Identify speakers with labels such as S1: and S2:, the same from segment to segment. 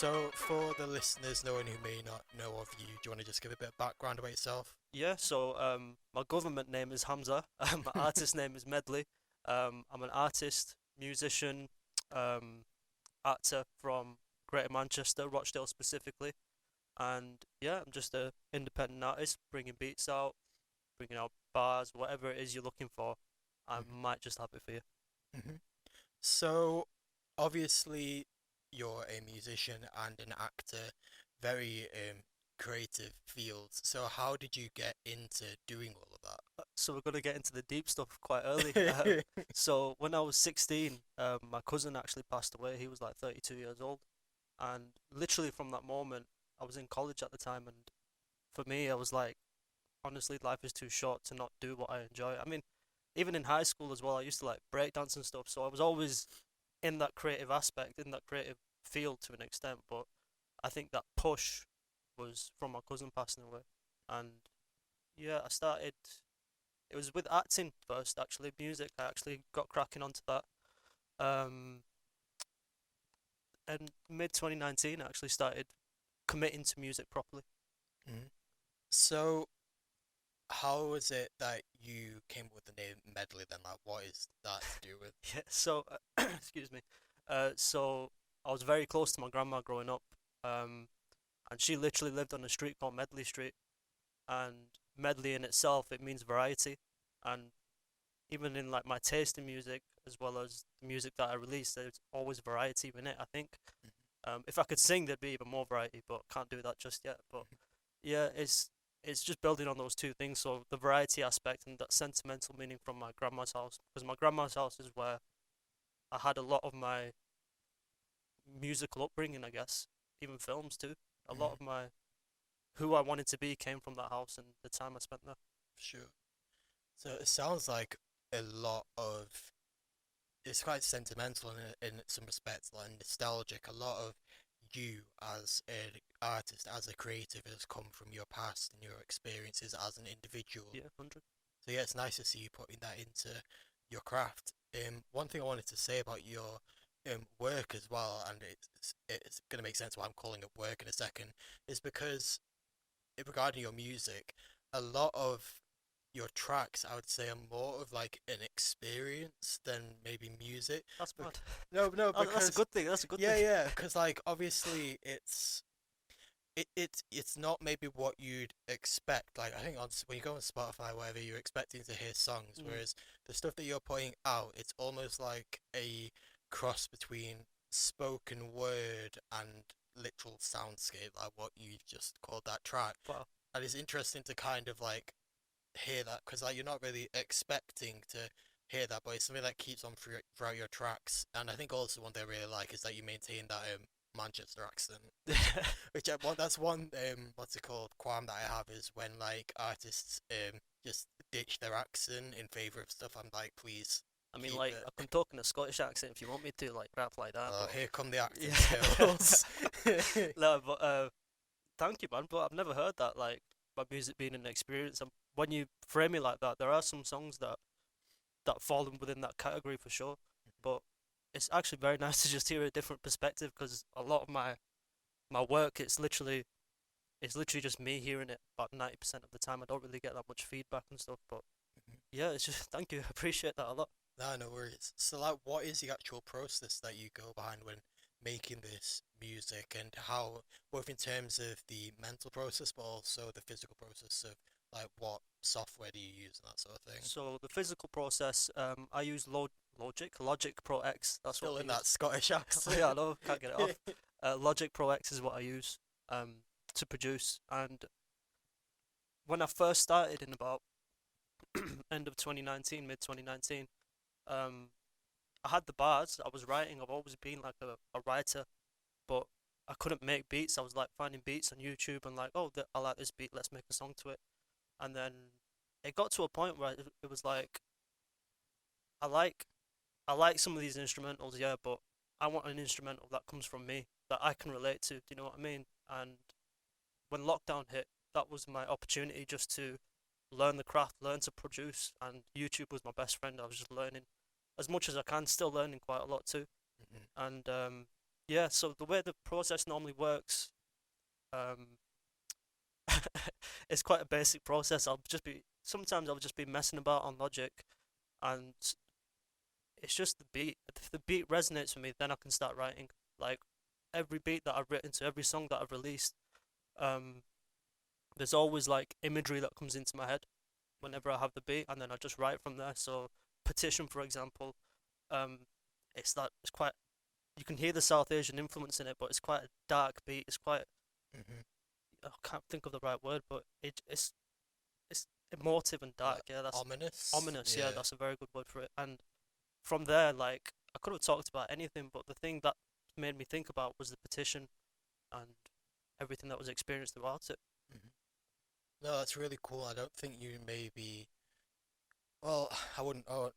S1: So, for the listeners, no one who may not know of you, do you want to just give a bit of background about yourself?
S2: My government name is Hamza. My artist name is Medley. I'm an artist, musician, um, actor from Greater Manchester, Rochdale specifically. And yeah, I'm just a independent artist, bringing beats out, bringing out bars, whatever it is you're looking for. I might just have it for you.
S1: Hmm. So, obviously, you're a musician and an actor, very creative fields. So, how did you get into doing all of
S2: So we're gonna get into the deep stuff quite early.
S1: that?
S2: So when I was 16, my cousin actually passed away. He was like 32 years old. And literally from that moment, I was in college at the time, and for me, I was like, honestly, life is too short to not do what I enjoy. I mean, even in high school as well, I used to like breakdance and stuff, so I was always in that creative aspect, in that creative field to an extent. But I think that push was from my cousin passing away, and yeah, I started. It was with acting first, actually, music. I actually got cracking onto that. Um, and mid 2019, I actually started committing to music properly.
S1: Mhm. So, how was it that you came up with the name Medley then? Like, what is that to do with?
S2: Yeah, so excuse me. So I was very close to my grandma growing up, um, and she literally lived on a street called Medley Street. And medley in itself, it means variety, and even in like my taste in music as well as the music that I release, there's always variety in it. I think if I could sing, there'd be even more variety, but can't do that just yet. But yeah, it's just building on those two things. So the variety aspect and that sentimental meaning from my grandma's house, because my grandma's house is where I had a lot of my musical upbringing, I guess, even films too. A lot
S1: Mhm.
S2: of my who I wanted to be came from that house and the time I spent there.
S1: Sure. So, it sounds like a lot of it's quite sentimental in some respects, like nostalgic. A lot of you as an artist, as a creative, has come from your past and your experiences as an individual.
S2: Yeah, 100.
S1: So yeah, it's nice to see you putting that into your craft. One thing I wanted to say about your work as well, and it's gonna make sense why I'm calling it work in a second, is because regarding your music, a lot of your tracks, I would say, are more of like an experience than maybe music.
S2: That's
S1: Bec-
S2: mad.
S1: no, no,
S2: That's a
S1: because
S2: good thing. That's a good
S1: yeah,
S2: thing.
S1: yeah, because like obviously it's not maybe what you'd expect. Like I think when you go on Spotify, or whatever, you're expecting to hear songs,
S2: Mm,
S1: whereas the stuff that you're putting out, it's almost like a cross between spoken word and literal soundscape, like what you've just called that track.
S2: wow.
S1: And it's interesting to kind of like hear that because like you're not really expecting to hear that, but it's something that keeps on throughout your tracks. And I think also one thing I really like is that you maintain that Manchester accent, which that's one what's it called qualm that I have is when like artists just ditch their accent in favor of stuff. I'm like, please
S2: I mean,
S1: keep
S2: like, I
S1: it.
S2: can talk in a Scottish accent if you want me to, like, rap like that,
S1: Oh,
S2: but
S1: here come the acting
S2: yeah.
S1: skills.
S2: No, but thank you, man. But I've never heard that, like, my music being an experience. And when you frame it like that, there are some songs that fall within that category for sure. But it's actually very nice to just hear a different perspective because a lot of my work, it's literally just me hearing it about 90% of the time. I don't really get that much feedback and stuff, but yeah, it's just thank you. I appreciate that a lot.
S1: No, no worries. So, like, what is the actual process that you go behind when making this music, and how, both in terms of the mental process, but also the physical process of, like, what software do you use and that sort of thing?
S2: So the physical process, I use Logic Pro X. That's what
S1: Still
S2: I
S1: in that
S2: use.
S1: Scottish
S2: Oh
S1: accent.
S2: yeah, I know, can't get it off. Logic Pro X is what I use to produce. And when I first started in about end of 2019, mid 2019, um, I had the bars. I was writing. I've always been like a writer, but I couldn't make beats. I was like finding beats on YouTube and like, oh, I like this beat. Let's make a song to it. And then it got to a point where it was like I like I like some of these instrumentals, yeah, but I want an instrumental that comes from me that I can relate to. Do you know what I mean? And when lockdown hit, that was my opportunity just to learn the craft, learn to produce, and YouTube was my best friend. I was just learning as much as I can, still learning quite a lot too.
S1: Mhm.
S2: And Yeah, so the way the process normally works, um, it's quite a basic process. Sometimes I'll just be messing about on Logic, and it's just the beat. If the beat resonates with me, then I can start writing. Like every beat that I've written to every song that I've released, um, there's always like imagery that comes into my head whenever I have the beat, and then I just write from there. So Petition, for example, um, it's quite, you can hear the South Asian influence in it, but it's quite a dark beat. It's quite,
S1: Hmm.
S2: I can't think of the right word, but it's emotive and dark.
S1: Like
S2: Yeah, that's
S1: ominous.
S2: ominous. Yeah,
S1: Yeah.
S2: that's a very good word for it. And from there, like I could have talked about anything, but the thing that made me think about was the petition and everything that was experienced throughout it.
S1: Hmm. No, that's really cool. I don't think you maybe. Well, I wouldn't. Oh,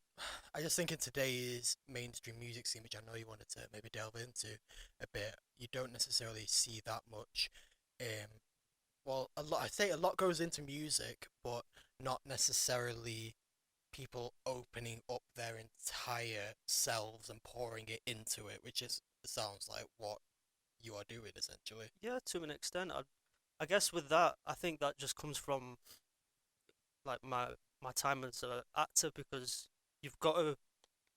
S1: I just think in today's mainstream music scene, which I know you wanted to maybe delve into a bit, you don't necessarily see that much. Um, well, a lot. I say a lot goes into music, but not necessarily people opening up their entire selves and pouring it into it, which is sounds like what you are doing essentially.
S2: Yeah, to an extent, I guess with that, I think that just comes from like my time as an actor because you've got to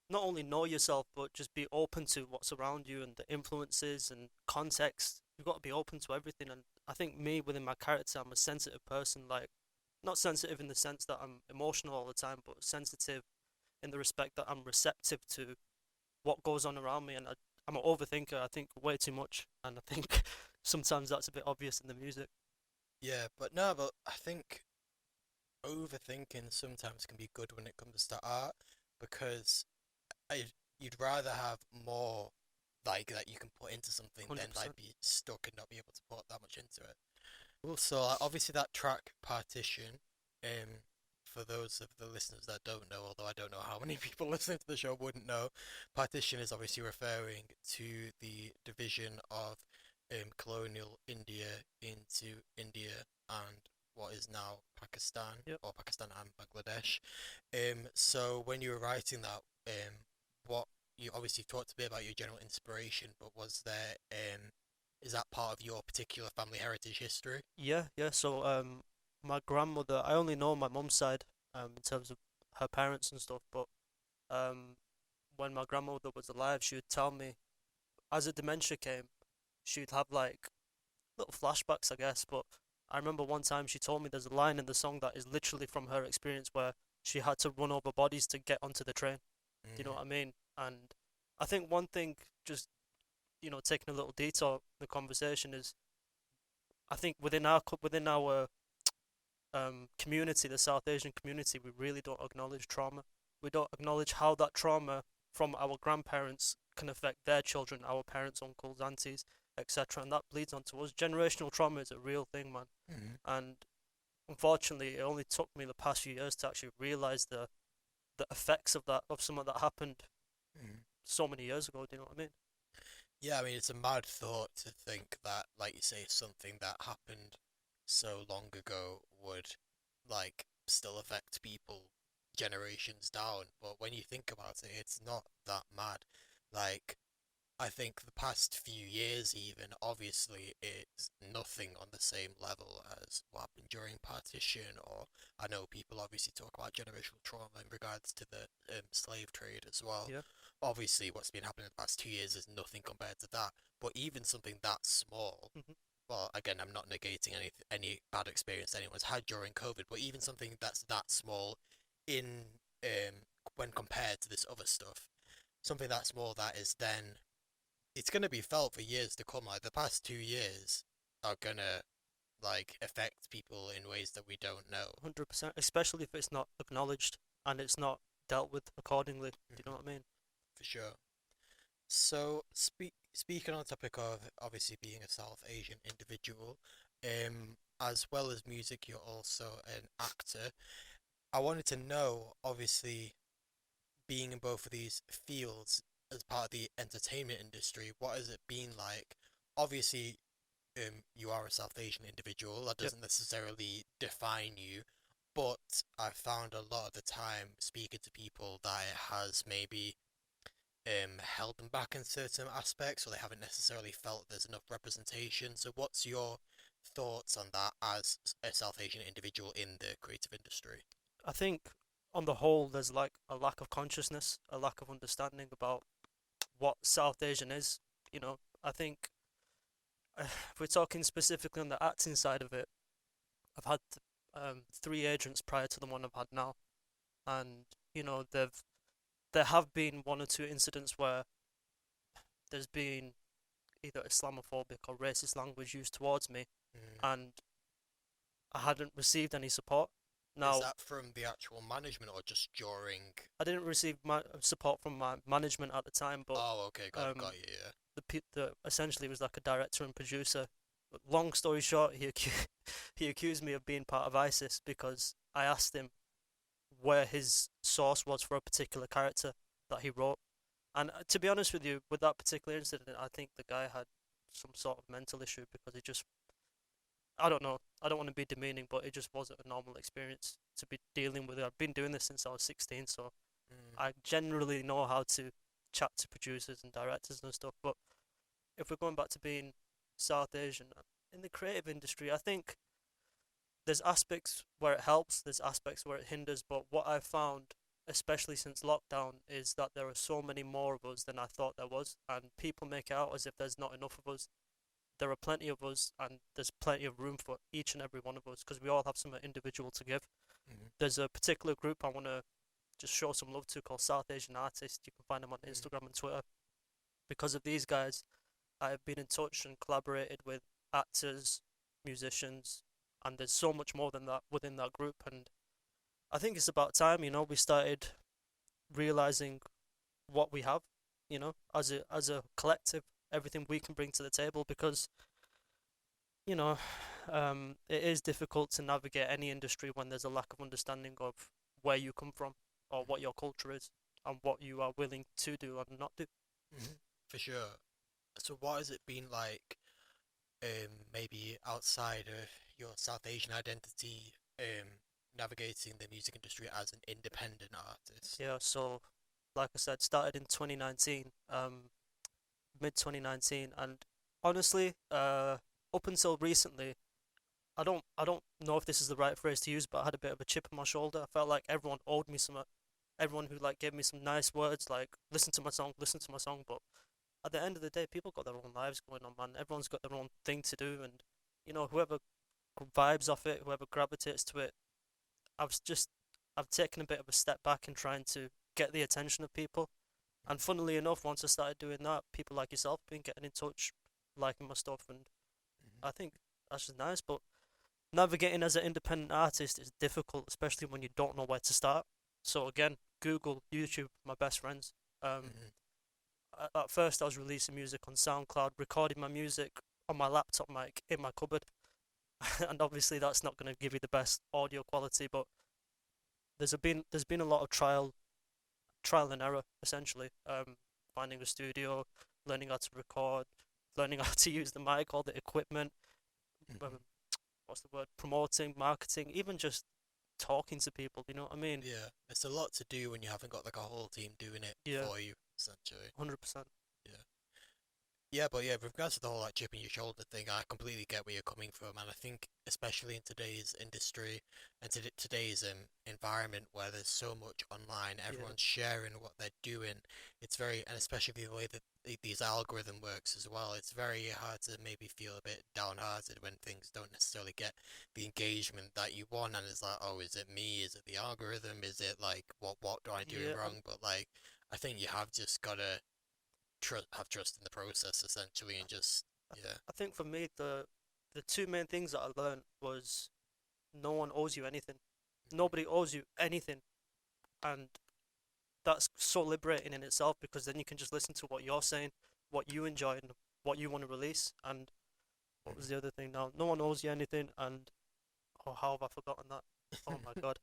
S2: not only know yourself but just be open to what's around you and the influences and context. You've got to be open to everything, and I think me within my character, I'm a sensitive person. Like not sensitive in the sense that I'm emotional all the time, but sensitive in the respect that I'm receptive to what goes on around me, and I'm an overthinker. I think way too much, and I think sometimes that's a bit obvious in the music.
S1: Yeah, but no, but I think overthinking sometimes can be good when it comes to art because I, you'd rather have more like that you can put into something than like
S2: 100%.
S1: be stuck and not be able to put that much into it. Also, obviously that track partition, um, for those of the listeners that don't know, although I don't know how many people listening to the show wouldn't know, partition is obviously referring to the division of colonial India into India and what is now Pakistan
S2: Yep.
S1: or Pakistan and Bangladesh. So when you were writing that, what you obviously talked a bit about your general inspiration, but was there is that part of your particular family heritage history?
S2: Yeah, yeah. So, my grandmother, I only know my mum's side, in terms of her parents and stuff, but um, when my grandmother was alive, she would tell me as the dementia came, she'd have like little flashbacks, I guess. But I remember one time she told me there's a line in the song that is literally from her experience where she had to run over bodies to get onto the train. Do you know
S1: Mm-hmm.
S2: what I mean? And I think one thing, just taking a little detour in the conversation is, I think within our community, the South Asian community, we really don't acknowledge trauma. We don't acknowledge how that trauma from our grandparents can affect their children, our parents, uncles, aunties, etc. And that bleeds onto us. Generational trauma is a real thing, man.
S1: Mm-hmm.
S2: And unfortunately, it only took me the past few years to actually realize the effects of that, of something that happened
S1: Mm-hmm.
S2: so many years ago. Do you know what I mean?
S1: Yeah, I mean, it's a mad thought to think that, like you say, something that happened so long ago would, like, still affect people generations down. But when you think about it, it's not that mad. Like, I think the past few years, even, obviously, it's nothing on the same level as what happened during partition, or I know people obviously talk about generational trauma in regards to the slave trade as well.
S2: Yeah.
S1: Obviously, what's been happening in the past 2 years is nothing compared to that. But even something that small,
S2: Hmm.
S1: well, again, I'm not negating any bad experience anyone's had during COVID, but even something that's that small in when compared to this other stuff, something that small that is then it's gonna be felt for years to come. Like the past 2 years are gonna like affect people in ways that we don't know.
S2: 100%, especially if it's not acknowledged and it's not dealt with accordingly. Do you know
S1: Hmm.
S2: what I mean?
S1: For sure. So speaking on the topic of obviously being a South Asian individual, as well as music, you're also an actor. I wanted to know, obviously, being in both of these fields as part of the entertainment industry, what has it been like? Obviously, you are a South Asian individual. That
S2: Yep.
S1: doesn't necessarily define you, but I found a lot of the time speaking to people that it has maybe held them back in certain aspects, or they haven't necessarily felt there's enough representation. So, what's your thoughts on that as a South Asian individual in the creative industry?
S2: I think on the whole, there's like a lack of consciousness, a lack of understanding about what South Asian is. I think if we're talking specifically on the acting side of it, I've had three agents prior to the one I've had now, and there have been one or two incidents where there's been either Islamophobic or racist language used towards me,
S1: Mm.
S2: and I hadn't received any support.
S1: Is
S2: Now,
S1: that from the actual management or just during?
S2: I didn't receive my support from my management at the time, but
S1: Oh, okay, got
S2: um,
S1: you. Yeah.
S2: the essentially it was like a director and producer. But long story short, he accused me of being part of ISIS because I asked him where his source was for a particular character that he wrote. And to be honest with you, with that particular incident, I think the guy had some sort of mental issue because he just, I don't know, I don't want to be demeaning, but it just wasn't a normal experience to be dealing with it. I've been doing this since I was 16, so
S1: Mm.
S2: I generally know how to chat to producers and directors and stuff. But if we're going back to being South Asian in the creative industry, I think there's aspects where it helps, there's aspects where it hinders. But what I've found, especially since lockdown, is that there are so many more of us than I thought there was, and people make it out as if there's not enough of us. There are plenty of us, and there's plenty of room for each and every one of us because we all have something individual to give.
S1: Mm.
S2: There's a particular group I want to just show some love to called South Asian Artists. You can find them on
S1: Mm.
S2: Instagram and Twitter. Because of these guys, I have been in touch and collaborated with actors, musicians, and there's so much more than that within that group. And I think it's about time, we started realizing what we have, as a collective, everything we can bring to the table. Because you know, it is difficult to navigate any industry when there's a lack of understanding of where you come from or what your culture is and what you are willing to do and not do.
S1: Mm. For sure. So, what has it been like? Maybe outside of your South Asian identity, navigating the music industry as an independent artist.
S2: Yeah, so like I said, started in 2019, mid 2019, and honestly, up until recently, I don't know if this is the right phrase to use, but I had a bit of a chip on my shoulder. I felt like everyone owed me some, everyone who like gave me some nice words, like listen to my song, listen to my song. But at the end of the day, people got their own lives going on, man. Everyone's got their own thing to do, and whoever vibes off it, whoever gravitates to it, I've just I've taken a bit of a step back in trying to get the attention of people. And funnily enough, once I started doing that, people like yourself been getting in touch, liking my stuff, and
S1: Mhm.
S2: I think that's just nice. But navigating as an independent artist is difficult, especially when you don't know where to start. So again, Google, YouTube, my best friends. Um,
S1: Mhm.
S2: at first, I was releasing music on SoundCloud, recording my music on my laptop mic in my cupboard, and obviously that's not going to give you the best audio quality. But there's been a lot of trial and error essentially. Finding a studio, learning how to record, learning how to use the mic, all the equipment.
S1: Mhm.
S2: Um, what's the word? Promoting, marketing, even just talking to people. You know what I mean?
S1: Yeah, it's a lot to do when you haven't got like a whole team doing it
S2: Yeah,
S1: for you, essentially.
S2: 100%.
S1: Yeah. Yeah, but yeah, with regards to the whole like chip in your shoulder thing, I completely get where you're coming from, and I think especially in today's industry and today's environment where there's so much online,
S2: Yeah,
S1: everyone's sharing what they're doing. It's very, and especially the way that these algorithm works as well. It's very hard to maybe feel a bit downhearted when things don't necessarily get the engagement that you want, and it's like, oh, is it me? Is it the algorithm? Is it like what do I do
S2: yeah, and
S1: wrong? But like, I think you have just gotta have trust in the process essentially and just yeah.
S2: I think for me the two main things that I learned was no one owes you anything. Nobody owes you anything, and that's so liberating in itself because then you can just listen to what you're saying, what you enjoy, and what you want to release. And what was the other thing now? No one owes you anything, and oh, how have I forgotten that? Oh my god.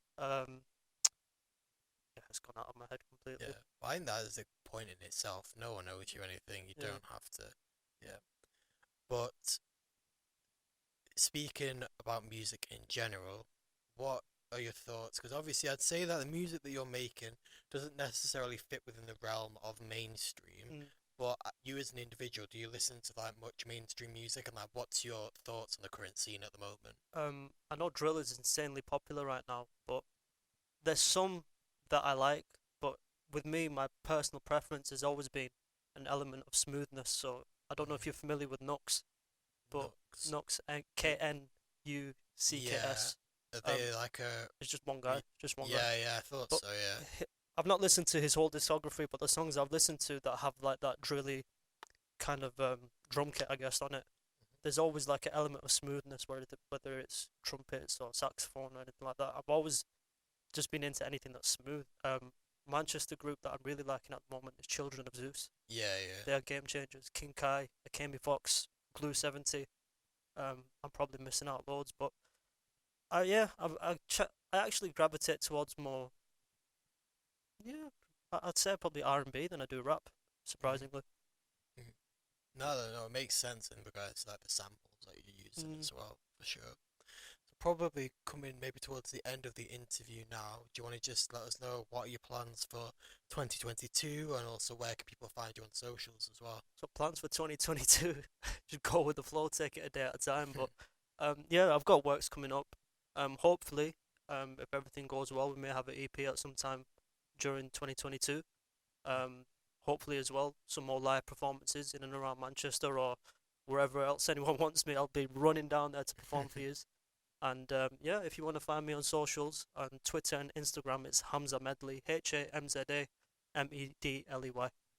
S2: Yeah, it's gone out of my head completely.
S1: Yeah, I think that is a point in itself. No one owes you anything. You
S2: Yeah,
S1: don't have to. Yeah, but speaking about music in general, what are your thoughts? Because obviously, I'd say that the music that you're making doesn't necessarily fit within the realm of mainstream.
S2: Mm.
S1: But you as an individual, do you listen to like much mainstream music? And like, what's your thoughts on the current scene at the moment?
S2: I know drill is insanely popular right now, but there's some that I like. But with me, my personal preference has always been an element of smoothness. So I don't know if you're
S1: Mm,
S2: familiar with Nux, but
S1: Nux.
S2: Nux,
S1: Uh, Yeah.
S2: Knucks.
S1: Are
S2: Um,
S1: they like a?
S2: it's just one guy, just one guy.
S1: Yeah, yeah, I thought
S2: But
S1: so. Yeah.
S2: I've not listened to his whole discography, but the songs I've listened to that have like that drilly kind of drum kit, I guess, on it. There's always like an element of smoothness, whether it's trumpets or saxophone or anything like that. I've always just been into anything that's smooth. Manchester group that I'm really liking at the moment is Children of Zeus.
S1: Yeah, yeah.
S2: They are game changers. King Kai, Akemi Fox, Glue 70. I'm probably missing out loads, but yeah, I actually gravitate towards more. Yeah, I'd say probably R&B than I do rap.
S1: Mhm,
S2: Surprisingly.
S1: mhm. No, no, no, it makes sense in regards to like the samples that you're using
S2: Mm,
S1: as well, for sure. So probably coming maybe towards the end of the interview now. Do you want to just let us know what are your plans for 2022 and also where can people find you on socials as well?
S2: so plans for 2022, just go with the flow, take it a day at a time. But yeah, I've got works coming up. Hopefully, if everything goes well, we may have an EP at some time during 2022. Um, hopefully as well, some more live performances in and around Manchester or wherever else anyone wants me. I'll be running down there to perform for you. And yeah, if you want to find me on socials, on Twitter and Instagram, it's Hamza Medley, HAMZAMEDLEY.